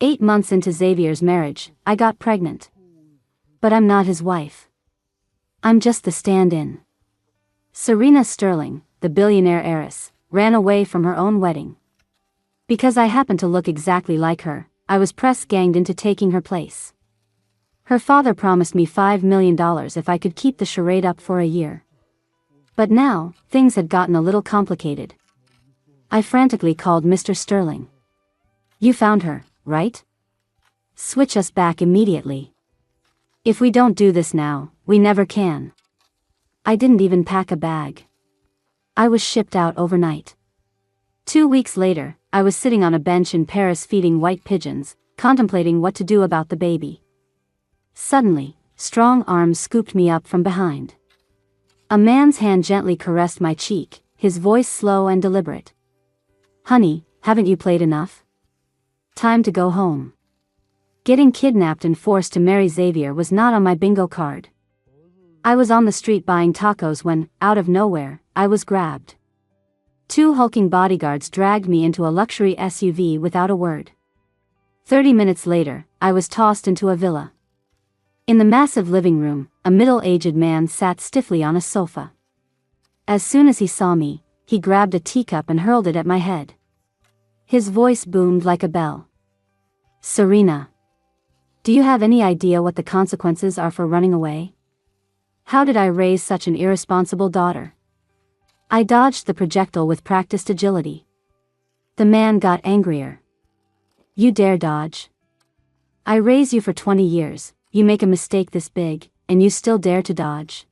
8 months into Xavier's marriage, I got pregnant. But I'm not his wife. I'm just the stand-in. Serena Sterling, the billionaire heiress, ran away from her own wedding. Because I happened to look exactly like her, I was press-ganged into taking her place. Her father promised me $5 million if I could keep the charade up for a year. But now, things had gotten a little complicated. I frantically called Mr. Sterling. "You found her, right? Switch us back immediately. If we don't do this now, we never can." I didn't even pack a bag. I was shipped out overnight. 2 weeks later, I was sitting on a bench in Paris feeding white pigeons, contemplating what to do about the baby. Suddenly, strong arms scooped me up from behind. A man's hand gently caressed my cheek, his voice slow and deliberate. "Honey, haven't you played enough? Time to go home." Getting kidnapped and forced to marry Xavier was not on my bingo card. I was on the street buying tacos when, out of nowhere, I was grabbed. 2 hulking bodyguards dragged me into a luxury SUV without a word. 30 minutes later, I was tossed into a villa. In the massive living room, a middle-aged man sat stiffly on a sofa. As soon as he saw me, he grabbed a teacup and hurled it at my head. His voice boomed like a bell. "Serena, do you have any idea what the consequences are for running away? How did I raise such an irresponsible daughter?" I dodged the projectile with practiced agility. The man got angrier. "You dare dodge? I raise you for 20 years, you make a mistake this big, and you still dare to dodge?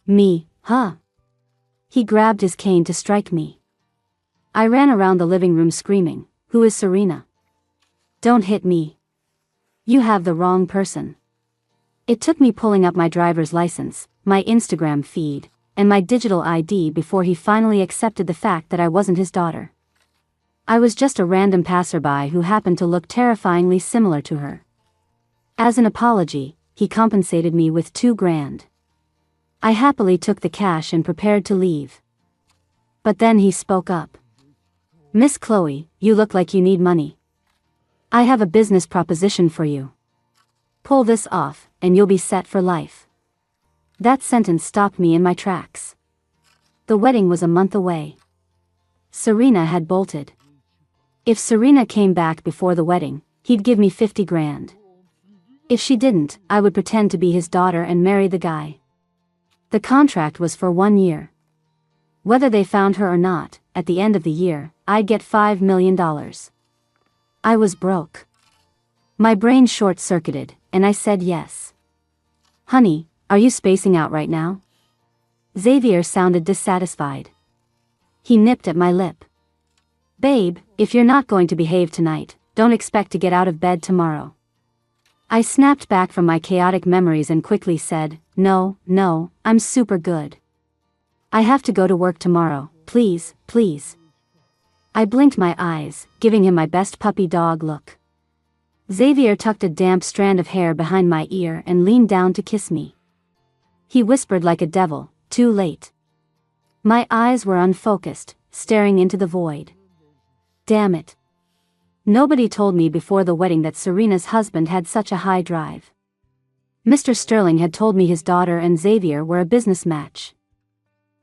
Me, huh?" He grabbed his cane to strike me. I ran around the living room screaming, "Who is Serena? Don't hit me. You have the wrong person." It took me pulling up my driver's license, my Instagram feed, and my digital ID before he finally accepted the fact that I wasn't his daughter. I was just a random passerby who happened to look terrifyingly similar to her. As an apology, he compensated me with $2,000. I happily took the cash and prepared to leave. But then he spoke up. "Miss Chloe, you look like you need money. I have a business proposition for you. Pull this off, and you'll be set for life." That sentence stopped me in my tracks. The wedding was a month away. Serena had bolted. If Serena came back before the wedding, he'd give me $50,000. If she didn't, I would pretend to be his daughter and marry the guy. The contract was for 1 year. Whether they found her or not, at the end of the year, I'd get $5 million. I was broke. My brain short-circuited, and I said yes. "Honey, are you spacing out right now?" Xavier sounded dissatisfied. He nipped at my lip. "Babe, if you're not going to behave tonight, don't expect to get out of bed tomorrow." I snapped back from my chaotic memories and quickly said, No, I'm super good. I have to go to work tomorrow, please, please." I blinked my eyes, giving him my best puppy dog look. Xavier tucked a damp strand of hair behind my ear and leaned down to kiss me. He whispered like a devil, "Too late." My eyes were unfocused, staring into the void. Damn it. Nobody told me before the wedding that Serena's husband had such a high drive. Mr. Sterling had told me his daughter and Xavier were a business match.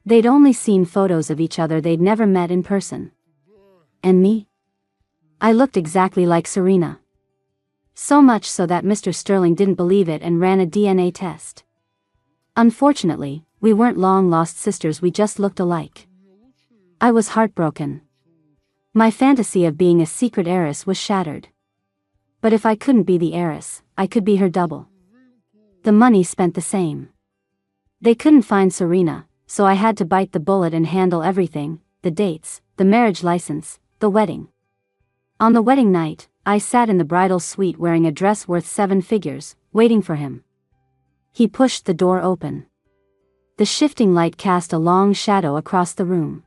They'd only seen photos of each other, they'd never met in person. And me? I looked exactly like Serena. So much so that Mr. Sterling didn't believe it and ran a DNA test. Unfortunately, we weren't long-lost sisters, we just looked alike. I was heartbroken. My fantasy of being a secret heiress was shattered. But if I couldn't be the heiress, I could be her double. The money spent the same. They couldn't find Serena, so I had to bite the bullet and handle everything: the dates, the marriage license, the wedding. On the wedding night, I sat in the bridal suite wearing a dress worth 7 figures, waiting for him. He pushed the door open. The shifting light cast a long shadow across the room.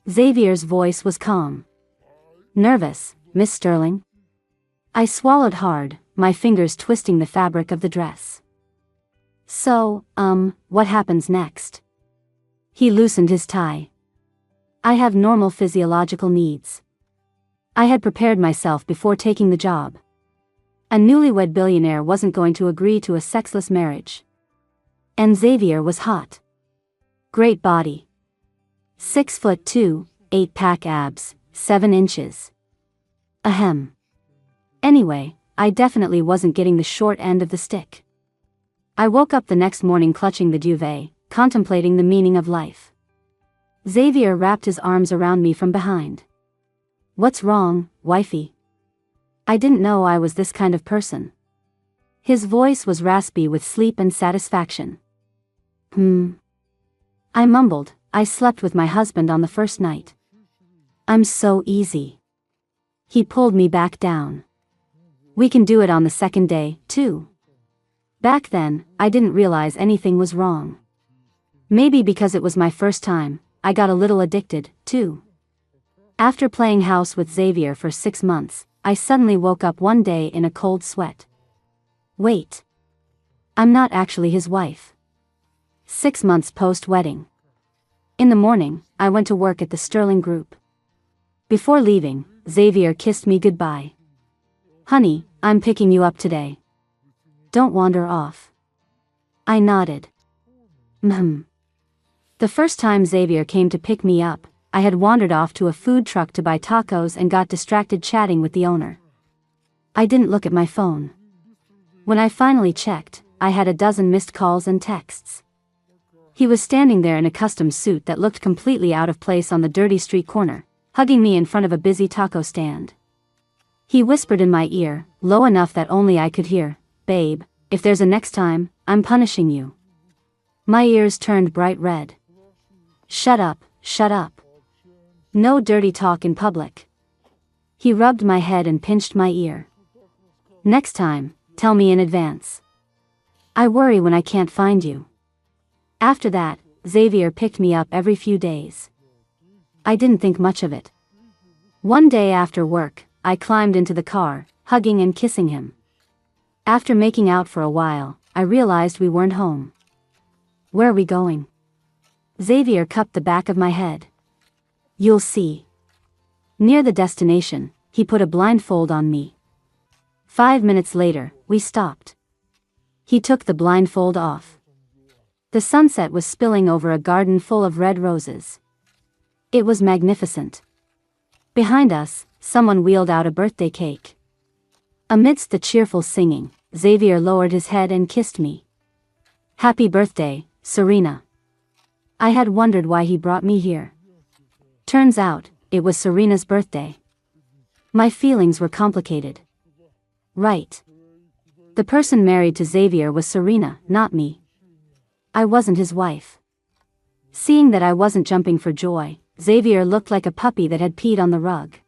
Xavier's voice was calm. "Nervous, Miss Sterling?" I swallowed hard, my fingers twisting the fabric of the dress. "So, what happens next?" He loosened his tie. "I have normal physiological needs. I had prepared myself before taking the job. A newlywed billionaire wasn't going to agree to a sexless marriage. And Xavier was hot. Great body. 6'2", 8-pack abs, 7 inches. Ahem. Anyway, I definitely wasn't getting the short end of the stick. I woke up the next morning clutching the duvet, contemplating the meaning of life. Xavier wrapped his arms around me from behind. "What's wrong, wifey?" I didn't know I was this kind of person. His voice was raspy with sleep and satisfaction. I mumbled, "I slept with my husband on the first night." "I'm so easy." He pulled me back down. "We can do it on the second day, too." Back then, I didn't realize anything was wrong. Maybe because it was my first time, I got a little addicted, too. After playing house with Xavier for 6 months, I suddenly woke up one day in a cold sweat. Wait. I'm not actually his wife. 6 months post-wedding. In the morning, I went to work at the Sterling Group. Before leaving, Xavier kissed me goodbye. "Honey, I'm picking you up today. Don't wander off." I nodded. The first time Xavier came to pick me up, I had wandered off to a food truck to buy tacos and got distracted chatting with the owner. I didn't look at my phone. When I finally checked, I had a dozen missed calls and texts. He was standing there in a custom suit that looked completely out of place on the dirty street corner, hugging me in front of a busy taco stand. He whispered in my ear, low enough that only I could hear, "Babe, if there's a next time, I'm punishing you." My ears turned bright red. Shut up, shut up. No dirty talk in public. He rubbed my head and pinched my ear. "Next time, tell me in advance. I worry when I can't find you." After that, Xavier picked me up every few days. I didn't think much of it. One day after work, I climbed into the car, hugging and kissing him. After making out for a while, I realized we weren't home. "Where are we going?" Xavier cupped the back of my head. "You'll see." Near the destination, he put a blindfold on me. 5 minutes later, we stopped. He took the blindfold off. The sunset was spilling over a garden full of red roses. It was magnificent. Behind us, someone wheeled out a birthday cake. Amidst the cheerful singing, Xavier lowered his head and kissed me. "Happy birthday, Serena." I had wondered why he brought me here. Turns out, it was Serena's birthday. My feelings were complicated. Right. The person married to Xavier was Serena, not me. I wasn't his wife. Seeing that I wasn't jumping for joy, Xavier looked like a puppy that had peed on the rug.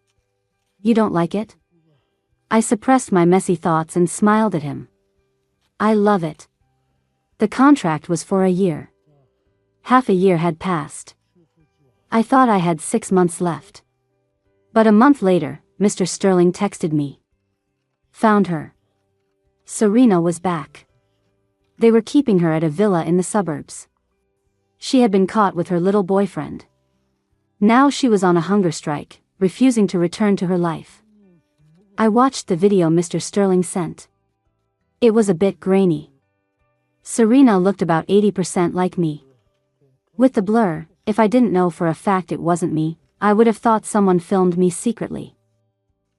"You don't like it?" I suppressed my messy thoughts and smiled at him. "I love it." The contract was for a year. Half a year had passed. I thought I had 6 months left. But a month later, Mr. Sterling texted me. "Found her. Serena was back." They were keeping her at a villa in the suburbs. She had been caught with her little boyfriend. Now she was on a hunger strike, refusing to return to her life. I watched the video Mr. Sterling sent. It was a bit grainy. Serena looked about 80% like me. With the blur, if I didn't know for a fact it wasn't me, I would have thought someone filmed me secretly.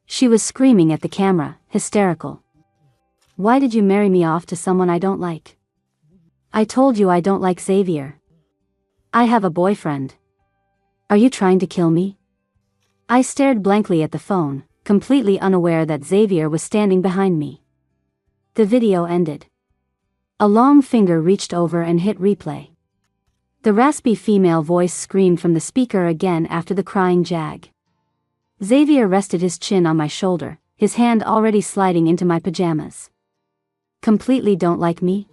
She was screaming at the camera, hysterical. "Why did you marry me off to someone I don't like? I told you I don't like Xavier. I have a boyfriend. Are you trying to kill me?" I stared blankly at the phone, completely unaware that Xavier was standing behind me. The video ended. A long finger reached over and hit replay. The raspy female voice screamed from the speaker again after the crying jag. Xavier rested his chin on my shoulder, his hand already sliding into my pajamas. "Completely don't like me?"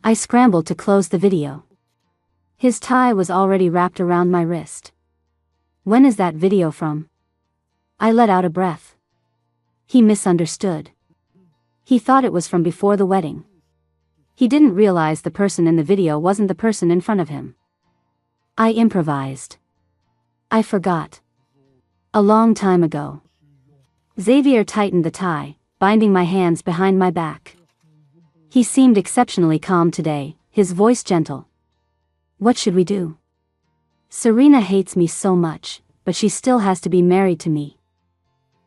I scrambled to close the video. His tie was already wrapped around my wrist. "When is that video from?" I let out a breath. He misunderstood. He thought it was from before the wedding. He didn't realize the person in the video wasn't the person in front of him. I improvised. "I forgot. A long time ago. Xavier tightened the tie, binding my hands behind my back. He seemed exceptionally calm today, his voice gentle. What should we do? Serena hates me so much, but she still has to be married to me.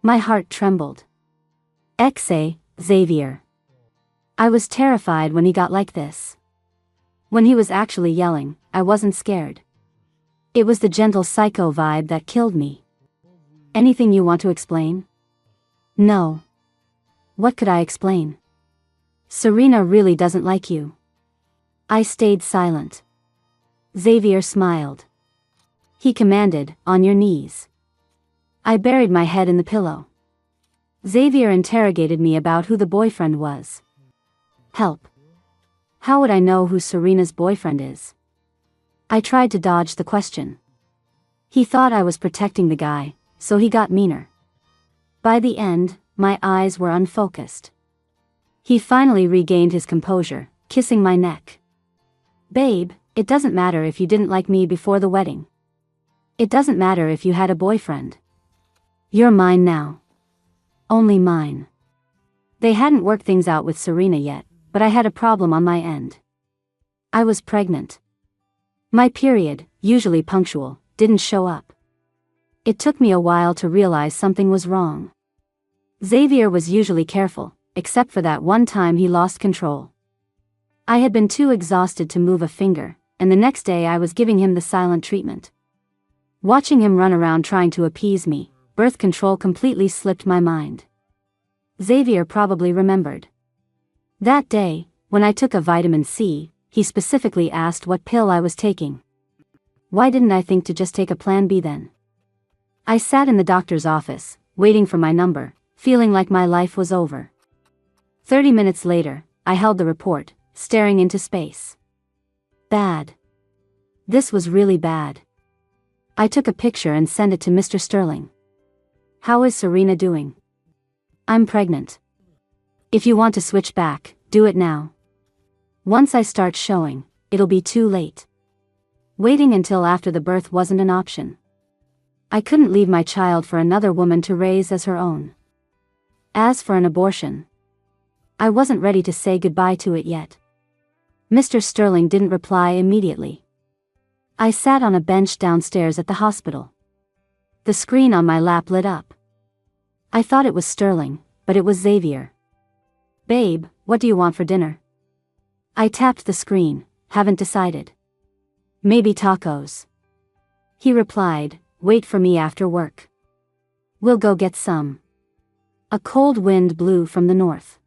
My heart trembled. Xavier. I was terrified when he got like this. When he was actually yelling, I wasn't scared. It was the gentle psycho vibe that killed me. Anything you want to explain? No. What could I explain? Serena really doesn't like you. I stayed silent. Xavier smiled. He commanded, on your knees. I buried my head in the pillow. Xavier interrogated me about who the boyfriend was. Help. How would I know who Serena's boyfriend is? I tried to dodge the question. He thought I was protecting the guy, so he got meaner. By the end, my eyes were unfocused. He finally regained his composure, kissing my neck. Babe, it doesn't matter if you didn't like me before the wedding. It doesn't matter if you had a boyfriend. You're mine now. Only mine. They hadn't worked things out with Serena yet, but I had a problem on my end. I was pregnant. My period, usually punctual, didn't show up. It took me a while to realize something was wrong. Xavier was usually careful, except for that one time he lost control. I had been too exhausted to move a finger, and the next day I was giving him the silent treatment. Watching him run around trying to appease me, birth control completely slipped my mind. Xavier probably remembered. That day, when I took a vitamin C, he specifically asked what pill I was taking. Why didn't I think to just take a Plan B then? I sat in the doctor's office, waiting for my number, feeling like my life was over. 30 minutes later, I held the report, staring into space. Bad. This was really bad. I took a picture and sent it to Mr. Sterling. How is Serena doing? I'm pregnant. If you want to switch back, do it now. Once I start showing, it'll be too late. Waiting until after the birth wasn't an option. I couldn't leave my child for another woman to raise as her own. As for an abortion, I wasn't ready to say goodbye to it yet. Mr. Sterling didn't reply immediately. I sat on a bench downstairs at the hospital. The screen on my lap lit up. I thought it was Sterling, but it was Xavier. Babe, what do you want for dinner? I tapped the screen, haven't decided. Maybe tacos. He replied, wait for me after work. We'll go get some. A cold wind blew from the north.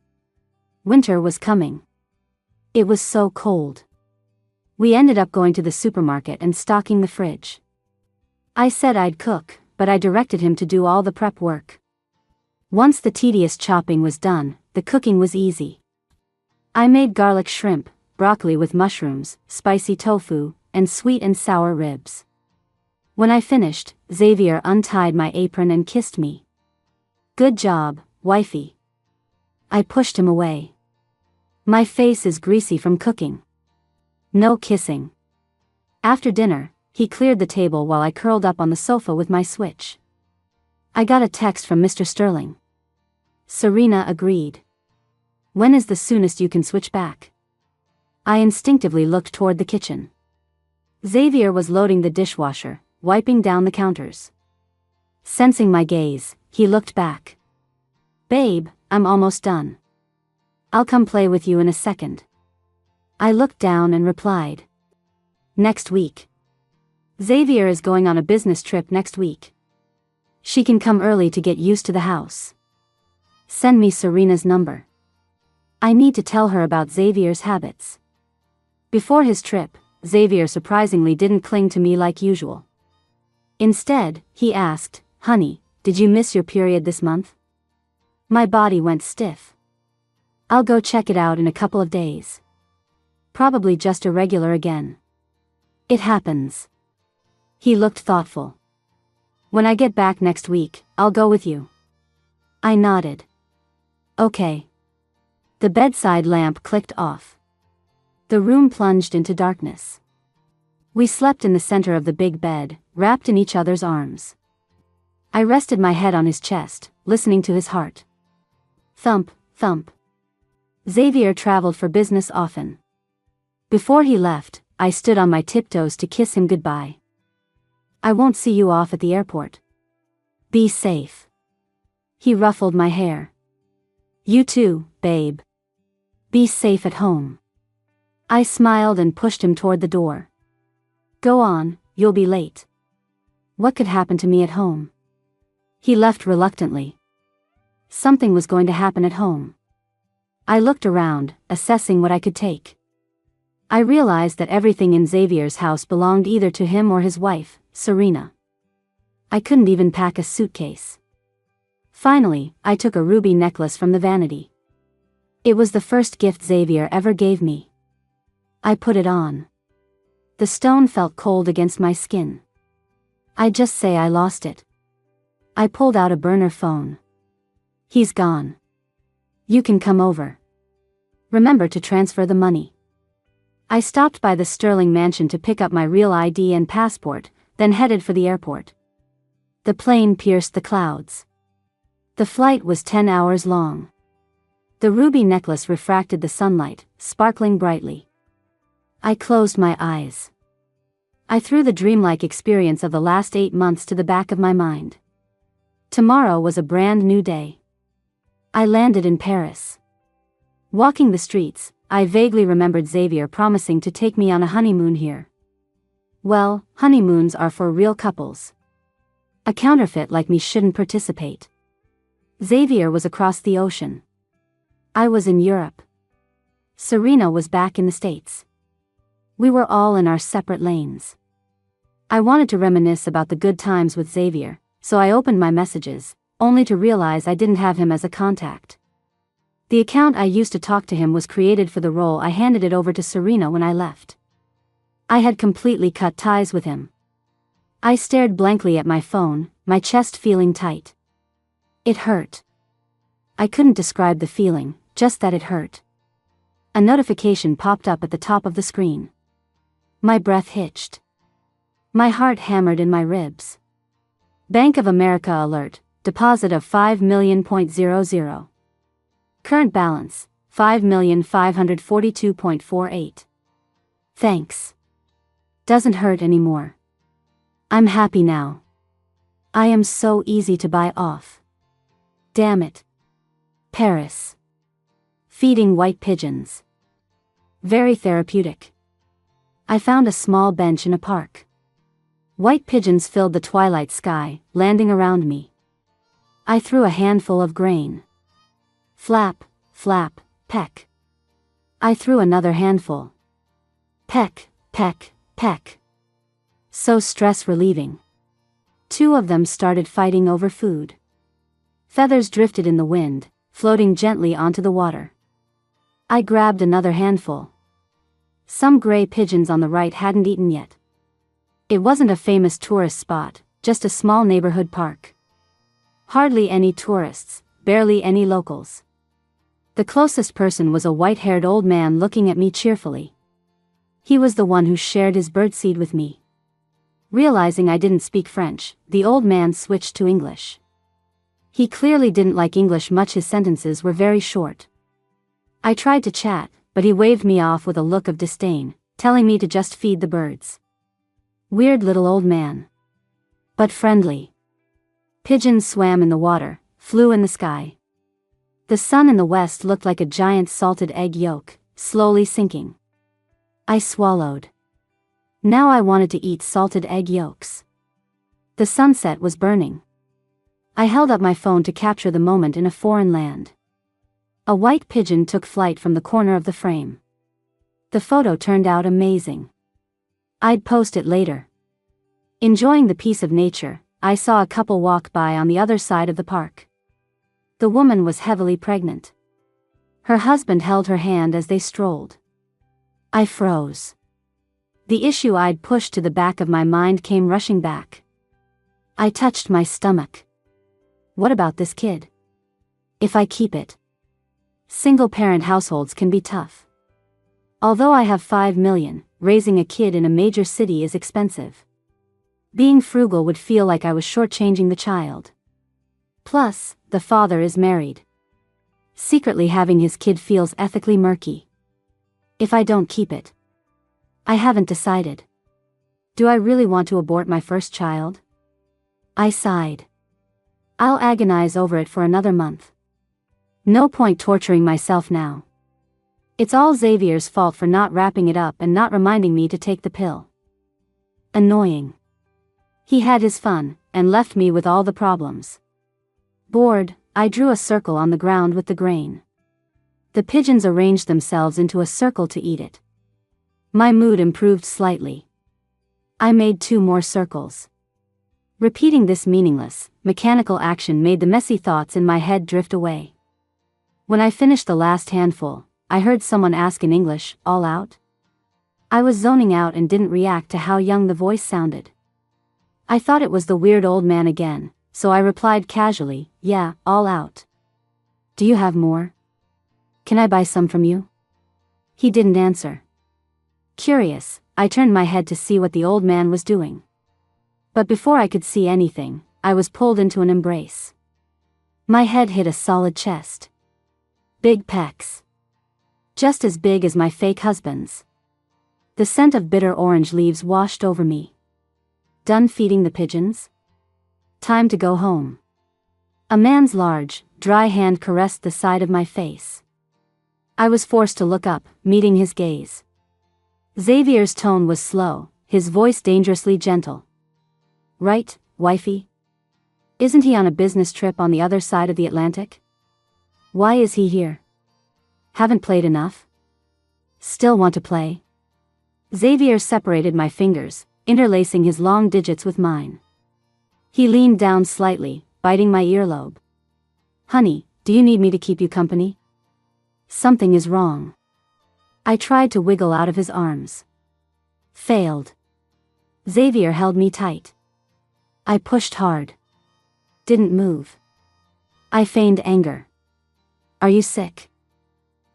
Winter was coming. It was so cold. We ended up going to the supermarket and stocking the fridge. I said I'd cook, but I directed him to do all the prep work. Once the tedious chopping was done, the cooking was easy. I made garlic shrimp, broccoli with mushrooms, spicy tofu, and sweet and sour ribs. When I finished, Xavier untied my apron and kissed me. Good job, wifey. I pushed him away. My face is greasy from cooking. No kissing. After dinner, he cleared the table while I curled up on the sofa with my Switch. I got a text from Mr. Sterling. Serena agreed. When is the soonest you can switch back? I instinctively looked toward the kitchen. Xavier was loading the dishwasher, wiping down the counters. Sensing my gaze, he looked back. Babe, I'm almost done. I'll come play with you in a second. I looked down and replied. Next week. Xavier is going on a business trip next week. She can come early to get used to the house. Send me Serena's number. I need to tell her about Xavier's habits. Before his trip, Xavier surprisingly didn't cling to me like usual. Instead, he asked, honey, did you miss your period this month? My body went stiff. I'll go check it out in a couple of days. Probably just irregular again. It happens. He looked thoughtful. When I get back next week, I'll go with you. I nodded. Okay. The bedside lamp clicked off. The room plunged into darkness. We slept in the center of the big bed, wrapped in each other's arms. I rested my head on his chest, listening to his heart. Thump, thump. Xavier traveled for business often. Before he left, I stood on my tiptoes to kiss him goodbye. I won't see you off at the airport. Be safe. He ruffled my hair. You too, babe. Be safe at home. I smiled and pushed him toward the door. Go on, you'll be late. What could happen to me at home? He left reluctantly. Something was going to happen at home. I looked around, assessing what I could take. I realized that everything in Xavier's house belonged either to him or his wife, Serena. I couldn't even pack a suitcase. Finally, I took a ruby necklace from the vanity. It was the first gift Xavier ever gave me. I put it on. The stone felt cold against my skin. I'd just say I lost it. I pulled out a burner phone. He's gone. You can come over. Remember to transfer the money. I stopped by the Sterling mansion to pick up my real ID and passport, then headed for the airport. The plane pierced the clouds. The flight was 10 hours long. The ruby necklace refracted the sunlight, sparkling brightly. I closed my eyes. I threw the dreamlike experience of the last 8 months to the back of my mind. Tomorrow was a brand new day. I landed in Paris. Walking the streets, I vaguely remembered Xavier promising to take me on a honeymoon here. Well, honeymoons are for real couples. A counterfeit like me shouldn't participate. Xavier was across the ocean. I was in Europe. Serena was back in the States. We were all in our separate lanes. I wanted to reminisce about the good times with Xavier, so I opened my messages, only to realize I didn't have him as a contact. The account I used to talk to him was created for the role. I handed it over to Serena when I left. I had completely cut ties with him. I stared blankly at my phone, my chest feeling tight. It hurt. I couldn't describe the feeling, just that it hurt. A notification popped up at the top of the screen. My breath hitched. My heart hammered in my ribs. Bank of America alert, deposit of $5 million.00. Current balance, $5,542.48. Thanks. Doesn't hurt anymore. I'm happy now. I am so easy to buy off. Damn it. Paris. Feeding white pigeons. Very therapeutic. I found a small bench in a park. White pigeons filled the twilight sky, landing around me. I threw a handful of grain. Flap, flap, peck. I threw another handful. Peck, peck, peck. So stress-relieving. 2 of them started fighting over food. Feathers drifted in the wind, floating gently onto the water. I grabbed another handful. Some gray pigeons on the right hadn't eaten yet. It wasn't a famous tourist spot, just a small neighborhood park. Hardly any tourists, barely any locals. The closest person was a white-haired old man looking at me cheerfully. He was the one who shared his birdseed with me. Realizing I didn't speak French, the old man switched to English. He clearly didn't like English much. His sentences were very short. I tried to chat, but he waved me off with a look of disdain, telling me to just feed the birds. Weird little old man. But friendly. Pigeons swam in the water, flew in the sky. The sun in the west looked like a giant salted egg yolk, slowly sinking. I swallowed. Now I wanted to eat salted egg yolks. The sunset was burning. I held up my phone to capture the moment in a foreign land. A white pigeon took flight from the corner of the frame. The photo turned out amazing. I'd post it later. Enjoying the peace of nature, I saw a couple walk by on the other side of the park. The woman was heavily pregnant. Her husband held her hand as they strolled. I froze. The issue I'd pushed to the back of my mind came rushing back. I touched my stomach. What about this kid? If I keep it? Single-parent households can be tough. Although I have $5 million, raising a kid in a major city is expensive. Being frugal would feel like I was shortchanging the child. Plus, the father is married. Secretly having his kid feels ethically murky. If I don't keep it. I haven't decided. Do I really want to abort my first child? I sighed. I'll agonize over it for another month. No point torturing myself now. It's all Xavier's fault for not wrapping it up and not reminding me to take the pill. Annoying. He had his fun, and left me with all the problems. Bored, I drew a circle on the ground with the grain. The pigeons arranged themselves into a circle to eat it. My mood improved slightly. I made 2 more circles. Repeating this meaningless, mechanical action made the messy thoughts in my head drift away. When I finished the last handful, I heard someone ask in English, "All out?" I was zoning out and didn't react to how young the voice sounded. I thought it was the weird old man again, so I replied casually, "Yeah, all out." "Do you have more? Can I buy some from you?" He didn't answer. Curious, I turned my head to see what the old man was doing. But before I could see anything, I was pulled into an embrace. My head hit a solid chest. Big pecs. Just as big as my fake husband's. The scent of bitter orange leaves washed over me. Done feeding the pigeons? Time to go home. A man's large, dry hand caressed the side of my face. I was forced to look up, meeting his gaze. Xavier's tone was slow, his voice dangerously gentle. "Right, wifey? Isn't he on a business trip on the other side of the Atlantic? Why is he here? Haven't played enough? Still want to play?" Xavier separated my fingers, interlacing his long digits with mine. He leaned down slightly, biting my earlobe. "Honey, do you need me to keep you company?" "Something is wrong." I tried to wiggle out of his arms. Failed. Xavier held me tight. I pushed hard. Didn't move. I feigned anger. "Are you sick?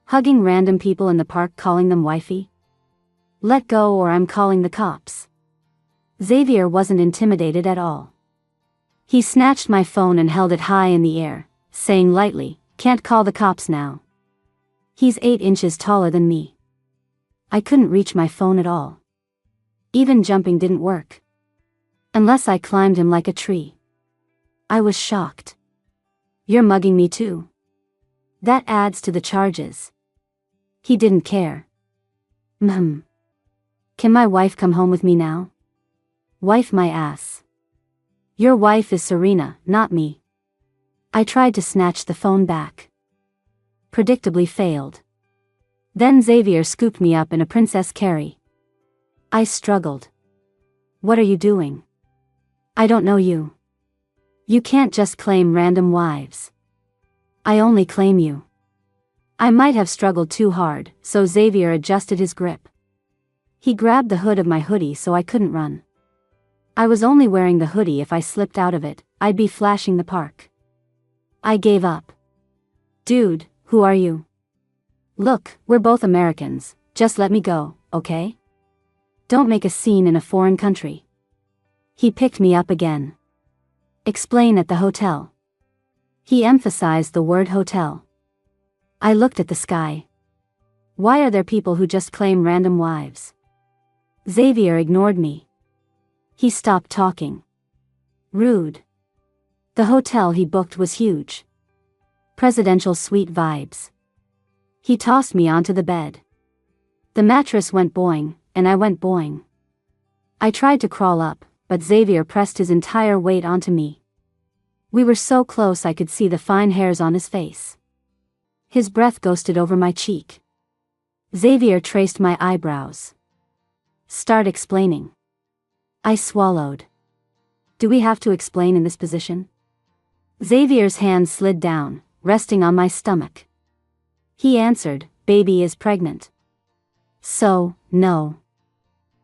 Hugging random people in the park calling them wifey? Let go or I'm calling the cops." Xavier wasn't intimidated at all. He snatched my phone and held it high in the air, saying lightly, "Can't call the cops now. He's 8 inches taller than me." I couldn't reach my phone at all. Even jumping didn't work. Unless I climbed him like a tree. I was shocked. "You're mugging me too? That adds to the charges." He didn't care. Can my wife come home with me now?" "Wife my ass. Your wife is Serena, not me." I tried to snatch the phone back. Predictably failed. Then Xavier scooped me up in a Princess Carrie. I struggled. "What are you doing? I don't know you. You can't just claim random wives. I only claim you." I might have struggled too hard, so Xavier adjusted his grip. He grabbed the hood of my hoodie so I couldn't run. I was only wearing the hoodie. If I slipped out of it, I'd be flashing the park. I gave up. "Dude, who are you? Look, we're both Americans, just let me go, okay? Don't make a scene in a foreign country." He picked me up again. "Explain at the hotel." He emphasized the word hotel. I looked at the sky. Why are there people who just claim random wives? Xavier ignored me. He stopped talking. Rude. The hotel he booked was huge. Presidential suite vibes. He tossed me onto the bed. The mattress went boing, and I went boing. I tried to crawl up, but Xavier pressed his entire weight onto me. We were so close I could see the fine hairs on his face. His breath ghosted over my cheek. Xavier traced my eyebrows. "Start explaining." I swallowed. "Do we have to explain in this position?" Xavier's hand slid down, resting on my stomach. He answered, "Baby is pregnant." So, no.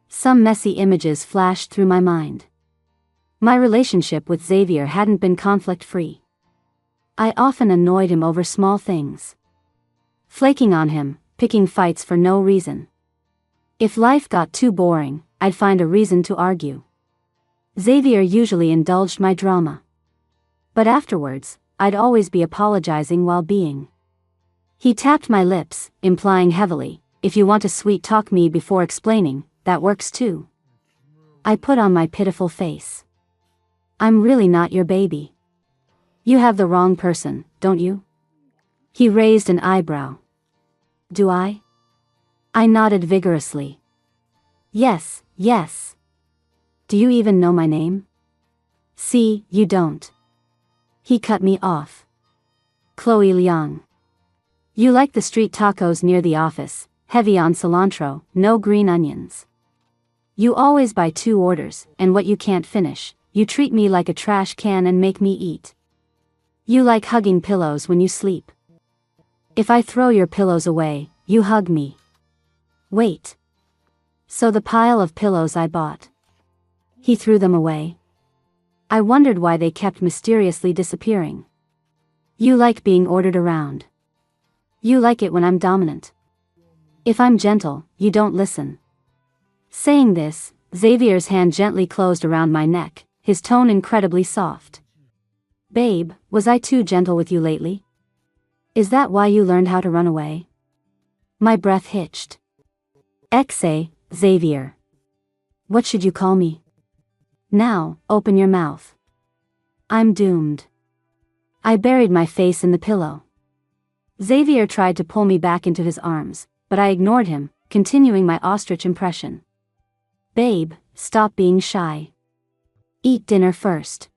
Some messy images flashed through my mind. My relationship with Xavier hadn't been conflict-free. I often annoyed him over small things. Flaking on him, picking fights for no reason. If life got too boring, I'd find a reason to argue. Xavier usually indulged my drama. But afterwards, I'd always be apologizing while being. He tapped my lips, implying heavily, if you want to sweet talk me before explaining, that works too. I put on my pitiful face. I'm really not your baby. You have the wrong person, don't you? He raised an eyebrow. Do I? I nodded vigorously. Yes, yes. Do you even know my name? See, you don't. He cut me off. Chloe Liang. You like the street tacos near the office, heavy on cilantro, no green onions. You always buy 2 orders, and what you can't finish, you treat me like a trash can and make me eat. You like hugging pillows when you sleep. If I throw your pillows away, you hug me. Wait. So the pile of pillows I bought. He threw them away. I wondered why they kept mysteriously disappearing. You like being ordered around. You like it when I'm dominant. If I'm gentle, you don't listen. Saying this, Xavier's hand gently closed around my neck, his tone incredibly soft. Babe, was I too gentle with you lately? Is that why you learned how to run away? My breath hitched. Xavier. What should you call me? Now, open your mouth. I'm doomed. I buried my face in the pillow. Xavier tried to pull me back into his arms, but I ignored him, continuing my ostrich impression. Babe, stop being shy. Eat dinner first.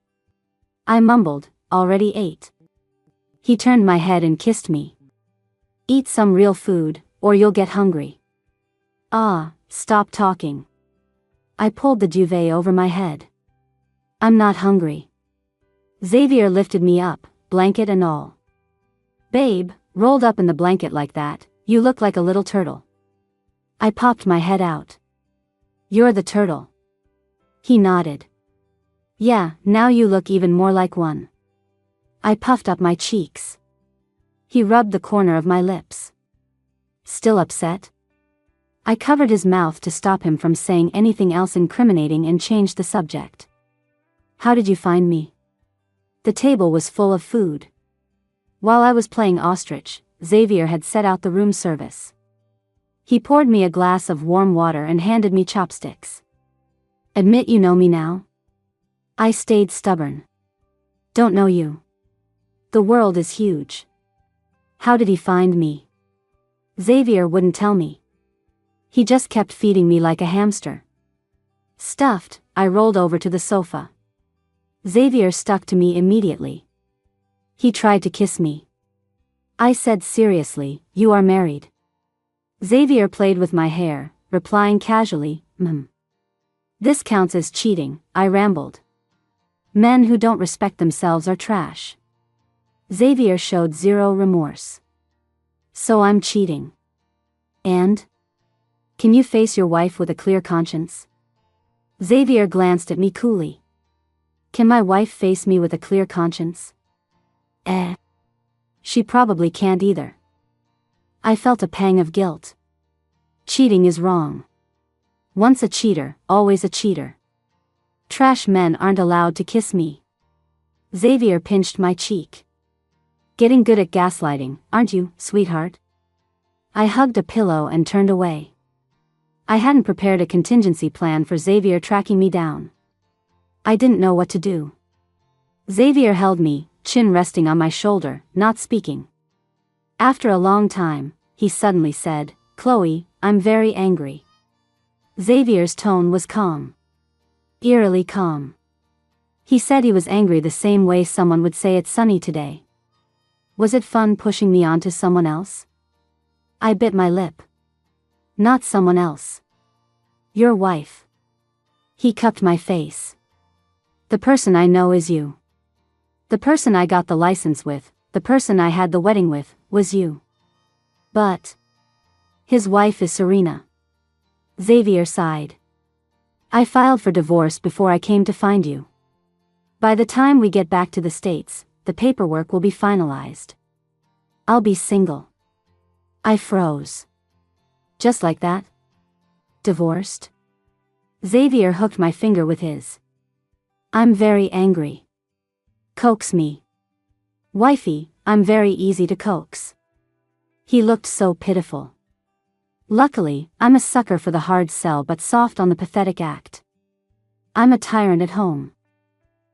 I mumbled, already ate. He turned my head and kissed me. Eat some real food, or you'll get hungry. Ah, stop talking. I pulled the duvet over my head. I'm not hungry. Xavier lifted me up, blanket and all. Babe, rolled up in the blanket like that, you look like a little turtle. I popped my head out. You're the turtle. He nodded. Yeah, now you look even more like one. I puffed up my cheeks. He rubbed the corner of my lips. Still upset? I covered his mouth to stop him from saying anything else incriminating and changed the subject. How did you find me? The table was full of food. While I was playing ostrich, Xavier had set out the room service. He poured me a glass of warm water and handed me chopsticks. Admit you know me now? I stayed stubborn. Don't know you. The world is huge. How did he find me? Xavier wouldn't tell me. He just kept feeding me like a hamster. Stuffed, I rolled over to the sofa. Xavier stuck to me immediately. He tried to kiss me. I said seriously, you are married. Xavier played with my hair, replying casually, This counts as cheating, I rambled. Men who don't respect themselves are trash. Xavier showed zero remorse. So I'm cheating. And? Can you face your wife with a clear conscience? Xavier glanced at me coolly. Can my wife face me with a clear conscience? She probably can't either. I felt a pang of guilt. Cheating is wrong. Once a cheater, always a cheater. Trash men aren't allowed to kiss me. Xavier pinched my cheek. Getting good at gaslighting, aren't you, sweetheart? I hugged a pillow and turned away. I hadn't prepared a contingency plan for Xavier tracking me down. I didn't know what to do. Xavier held me, chin resting on my shoulder, not speaking. After a long time, he suddenly said, Chloe, I'm very angry. Xavier's tone was calm. Eerily calm. He said he was angry the same way someone would say it's sunny today. Was it fun pushing me onto someone else? I bit my lip. Not someone else. Your wife. He cupped my face. The person I know is you. The person I got the license with, the person I had the wedding with, was you. But his wife is Serena. Xavier sighed. I filed for divorce before I came to find you. By the time we get back to the States, the paperwork will be finalized. I'll be single. I froze. Just like that? Divorced? Xavier hooked my finger with his. I'm very angry. Coax me. Wifey, I'm very easy to coax. He looked so pitiful. Luckily, I'm a sucker for the hard sell but soft on the pathetic act. I'm a tyrant at home.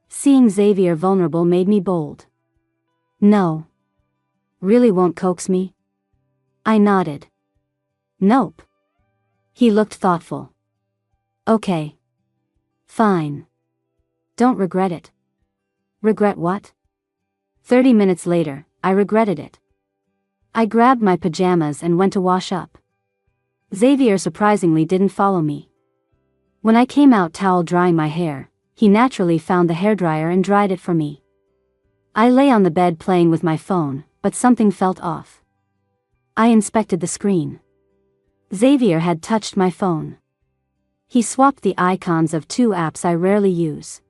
Seeing Xavier vulnerable made me bold. No. Really won't coax me? I nodded. Nope. He looked thoughtful. Okay. Fine. Don't regret it. Regret what? 30 minutes later, I regretted it. I grabbed my pajamas and went to wash up. Xavier surprisingly didn't follow me. When I came out towel drying my hair, he naturally found the hairdryer and dried it for me. I lay on the bed playing with my phone, but something felt off. I inspected the screen. Xavier had touched my phone. He swapped the icons of two apps I rarely use.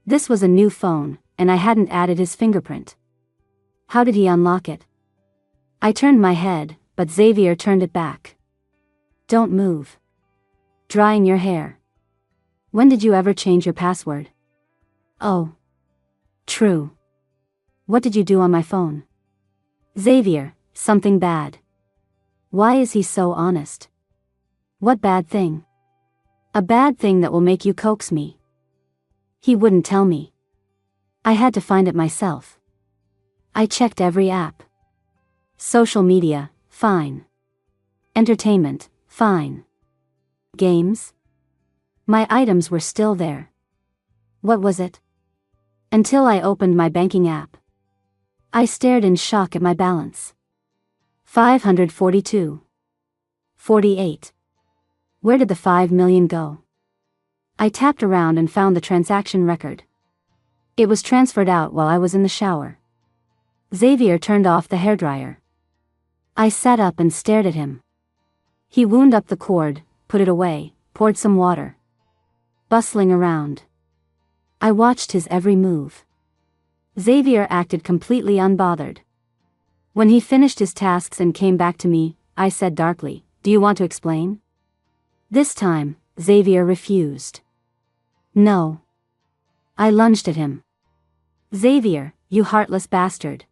This was a new phone, and I hadn't added his fingerprint. How did he unlock it? I turned my head, but Xavier turned it back. Don't move. Drying your hair. When did you ever change your password? Oh. True. What did you do on my phone? Xavier, something bad. Why is he so honest? What bad thing? A bad thing that will make you coax me. He wouldn't tell me. I had to find it myself. I checked every app. Social media, fine. Entertainment, fine. Games? My items were still there. What was it? Until I opened my banking app. I stared in shock at my balance. 542.48. Where did the 5 million go? I tapped around and found the transaction record. It was transferred out while I was in the shower. Xavier turned off the hairdryer. I sat up and stared at him. He wound up the cord, put it away, poured some water. Bustling around. I watched his every move. Xavier acted completely unbothered. When he finished his tasks and came back to me, I said darkly, "Do you want to explain?" This time, Xavier refused. No. I lunged at him. Xavier, you heartless bastard.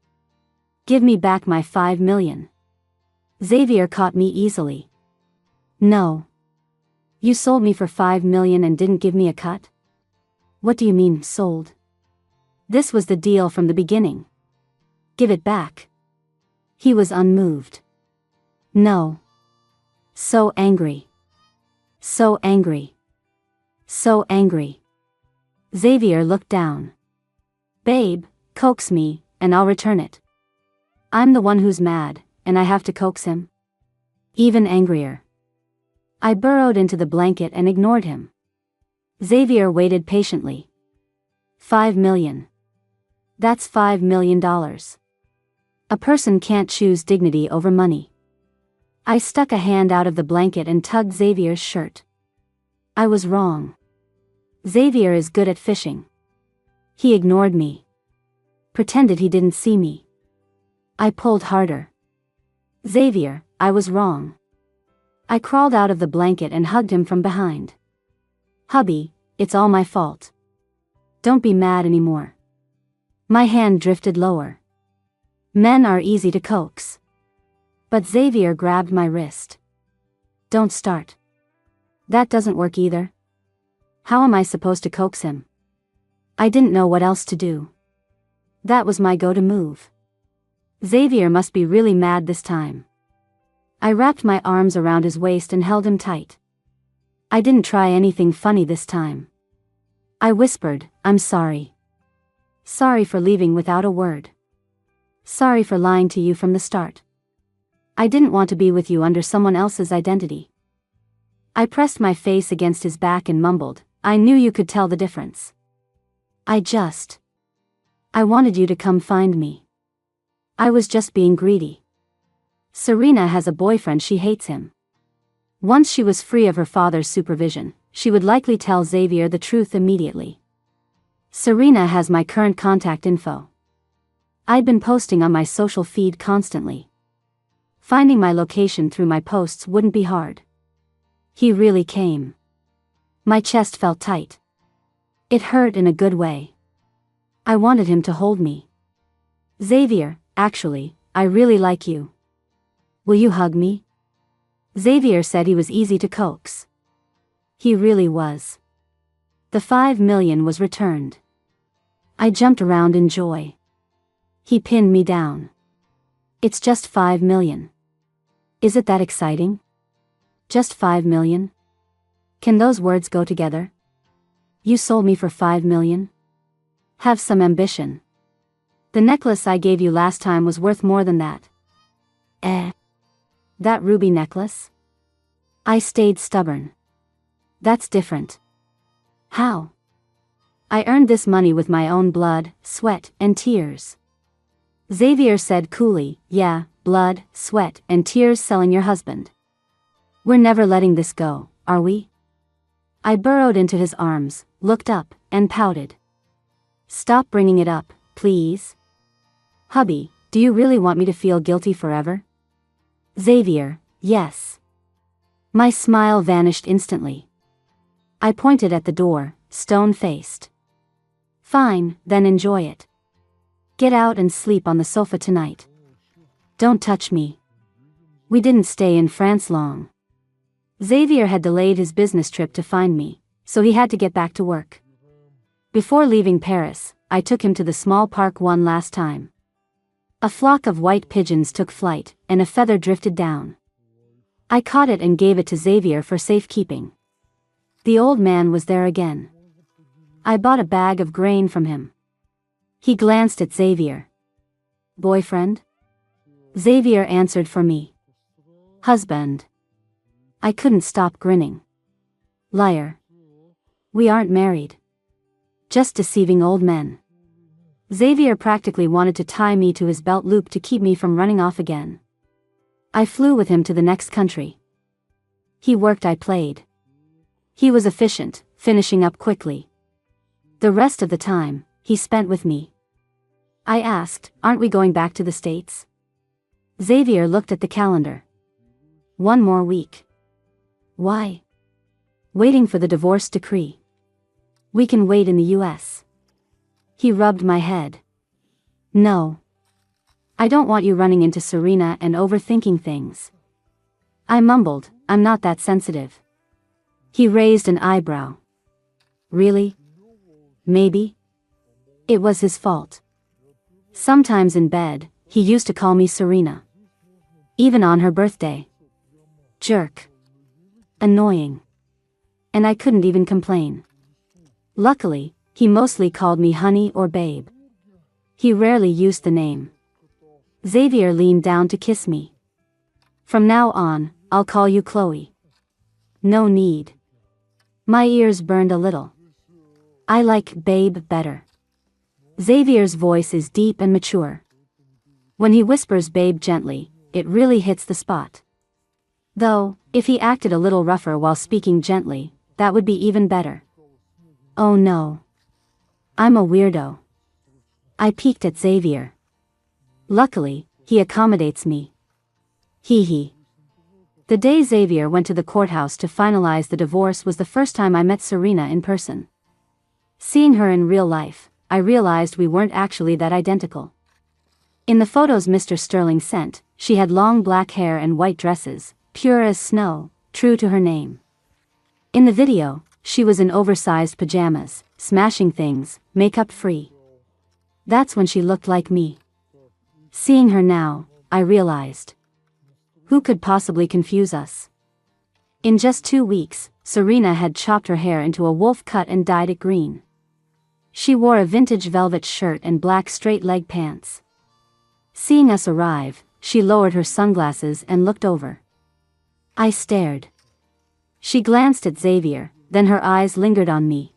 Give me back my 5 million. Xavier caught me easily. No. You sold me for 5 million and didn't give me a cut? What do you mean, sold? This was the deal from the beginning. Give it back. He was unmoved. No. So angry. So angry. So angry. Xavier looked down. Babe, coax me, and I'll return it. I'm the one who's mad, and I have to coax him. Even angrier. I burrowed into the blanket and ignored him. Xavier waited patiently. 5 million. That's $5 million. A person can't choose dignity over money. I stuck a hand out of the blanket and tugged Xavier's shirt. I was wrong. Xavier is good at fishing. He ignored me. Pretended he didn't see me. I pulled harder. Xavier, I was wrong. I crawled out of the blanket and hugged him from behind. Hubby, it's all my fault. Don't be mad anymore. My hand drifted lower. Men are easy to coax. But Xavier grabbed my wrist. Don't start. That doesn't work either. How am I supposed to coax him? I didn't know what else to do. That was my go-to move. Xavier must be really mad this time. I wrapped my arms around his waist and held him tight. I didn't try anything funny this time. I whispered, I'm sorry. Sorry for leaving without a word. Sorry for lying to you from the start. I didn't want to be with you under someone else's identity. I pressed my face against his back and mumbled, I knew you could tell the difference. I wanted you to come find me. I was just being greedy. Serena has a boyfriend, she hates him. Once she was free of her father's supervision, she would likely tell Xavier the truth immediately. Serena has my current contact info. I'd been posting on my social feed constantly. Finding my location through my posts wouldn't be hard. He really came. My chest felt tight. It hurt in a good way. I wanted him to hold me. Xavier, actually, I really like you. Will you hug me? Xavier said he was easy to coax. He really was. The 5 million was returned. I jumped around in joy. He pinned me down. It's just 5 million. Is it that exciting? Just 5 million? Can those words go together? You sold me for 5 million? Have some ambition. The necklace I gave you last time was worth more than that. That ruby necklace? I stayed stubborn. That's different. How? I earned this money with my own blood, sweat, and tears. Xavier said coolly, yeah, blood, sweat, and tears selling your husband. We're never letting this go, are we? I burrowed into his arms, looked up, and pouted. Stop bringing it up, please. Hubby, do you really want me to feel guilty forever? Xavier, yes. My smile vanished instantly. I pointed at the door, stone-faced. Fine, then enjoy it. Get out and sleep on the sofa tonight. Don't touch me. We didn't stay in France long. Xavier had delayed his business trip to find me, so he had to get back to work. Before leaving Paris, I took him to the small park one last time. A flock of white pigeons took flight, and a feather drifted down. I caught it and gave it to Xavier for safekeeping. The old man was there again. I bought a bag of grain from him. He glanced at Xavier. Boyfriend? Xavier answered for me. Husband. I couldn't stop grinning. Liar. We aren't married. Just deceiving old men. Xavier practically wanted to tie me to his belt loop to keep me from running off again. I flew with him to the next country. He worked, I played. He was efficient, finishing up quickly. The rest of the time, he spent with me. I asked, aren't we going back to the States? Xavier looked at the calendar. 1 more week. Why? Waiting for the divorce decree. We can wait in the US. He rubbed my head. No. I don't want you running into Serena and overthinking things. I mumbled, I'm not that sensitive. He raised an eyebrow. Really? Maybe? It was his fault. Sometimes in bed, he used to call me Serena. Even on her birthday. Jerk. Annoying. And I couldn't even complain. Luckily, he mostly called me honey or babe. He rarely used the name. Xavier leaned down to kiss me. From now on, I'll call you Chloe. No need. My ears burned a little. I like babe better. Xavier's voice is deep and mature. When he whispers babe gently, it really hits the spot. Though, if he acted a little rougher while speaking gently, that would be even better. Oh no. I'm a weirdo. I peeked at Xavier. Luckily, he accommodates me. Hee hee. The day Xavier went to the courthouse to finalize the divorce was the first time I met Serena in person. Seeing her in real life, I realized we weren't actually that identical. In the photos Mr. Sterling sent, she had long black hair and white dresses, pure as snow, true to her name. In the video, she was in oversized pajamas, smashing things, makeup free. That's when she looked like me. Seeing her now, I realized. Who could possibly confuse us? In just 2 weeks, Serena had chopped her hair into a wolf cut and dyed it green. She wore a vintage velvet shirt and black straight-leg pants. Seeing us arrive, she lowered her sunglasses and looked over. I stared. She glanced at Xavier, then her eyes lingered on me.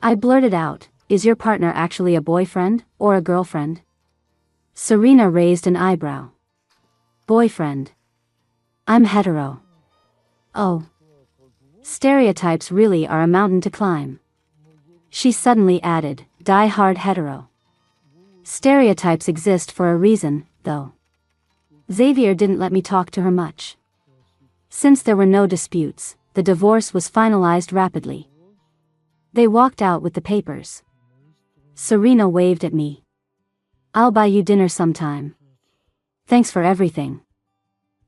I blurted out, is your partner actually a boyfriend, or a girlfriend? Serena raised an eyebrow. Boyfriend. I'm hetero. Oh. Stereotypes really are a mountain to climb. She suddenly added, die-hard hetero. Stereotypes exist for a reason, though. Xavier didn't let me talk to her much. Since there were no disputes, the divorce was finalized rapidly. They walked out with the papers. Serena waved at me. I'll buy you dinner sometime. Thanks for everything.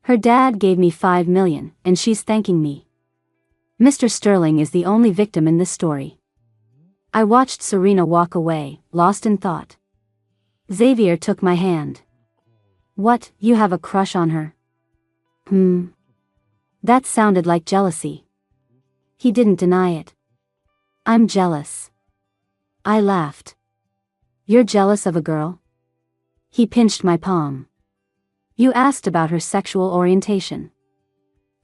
Her dad gave me $5 million, and she's thanking me. Mr. Sterling is the only victim in this story. I watched Serena walk away, lost in thought. Xavier took my hand. What, you have a crush on her? That sounded like jealousy. He didn't deny it. I'm jealous. I laughed. You're jealous of a girl? He pinched my palm. You asked about her sexual orientation.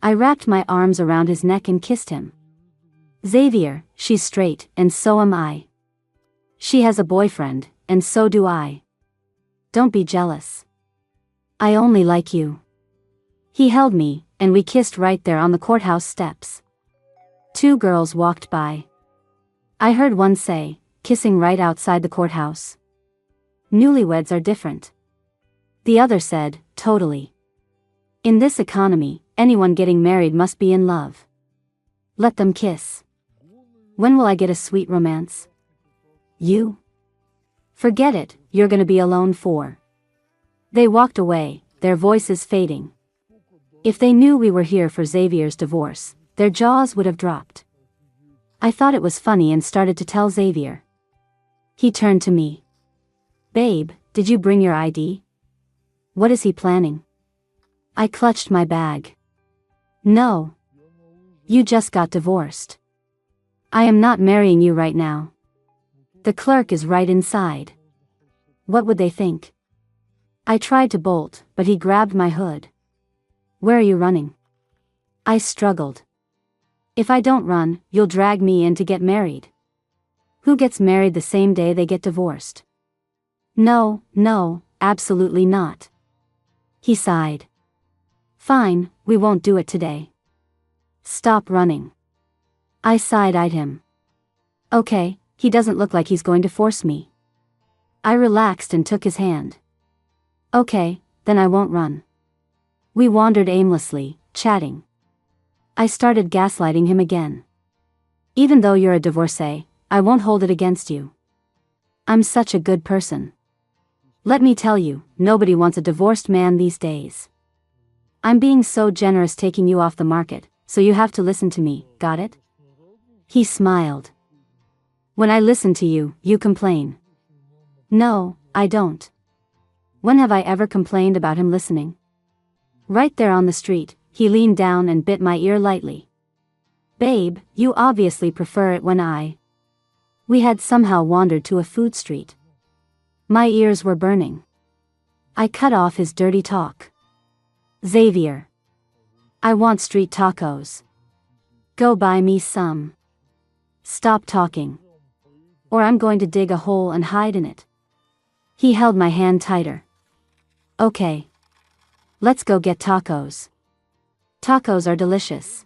I wrapped my arms around his neck and kissed him. Xavier, she's straight, and so am I. She has a boyfriend, and so do I. Don't be jealous. I only like you. He held me, and we kissed right there on the courthouse steps. 2 girls walked by. I heard one say, kissing right outside the courthouse. Newlyweds are different. The other said, totally. In this economy, anyone getting married must be in love. Let them kiss. When will I get a sweet romance? You? Forget it, you're gonna be alone for. They walked away, their voices fading. If they knew we were here for Xavier's divorce, their jaws would have dropped. I thought it was funny and started to tell Xavier. He turned to me. Babe, did you bring your ID? What is he planning? I clutched my bag. No. You just got divorced. I am not marrying you right now. The clerk is right inside. What would they think? I tried to bolt, but he grabbed my hood. Where are you running? I struggled. If I don't run, you'll drag me in to get married. Who gets married the same day they get divorced? No, absolutely not. He sighed. Fine, we won't do it today. Stop running. I side-eyed him. Okay, he doesn't look like he's going to force me. I relaxed and took his hand. Okay, then I won't run. We wandered aimlessly, chatting. I started gaslighting him again. Even though you're a divorcee, I won't hold it against you. I'm such a good person. Let me tell you, nobody wants a divorced man these days. I'm being so generous taking you off the market, so you have to listen to me, got it? He smiled. When I listen to you, you complain. No, I don't. When have I ever complained about him listening? Right there on the street, he leaned down and bit my ear lightly. Babe, you obviously prefer it when We had somehow wandered to a food street. My ears were burning. I cut off his dirty talk. Xavier. I want street tacos. Go buy me some. Stop talking. Or I'm going to dig a hole and hide in it. He held my hand tighter. Okay. Let's go get tacos. Tacos are delicious.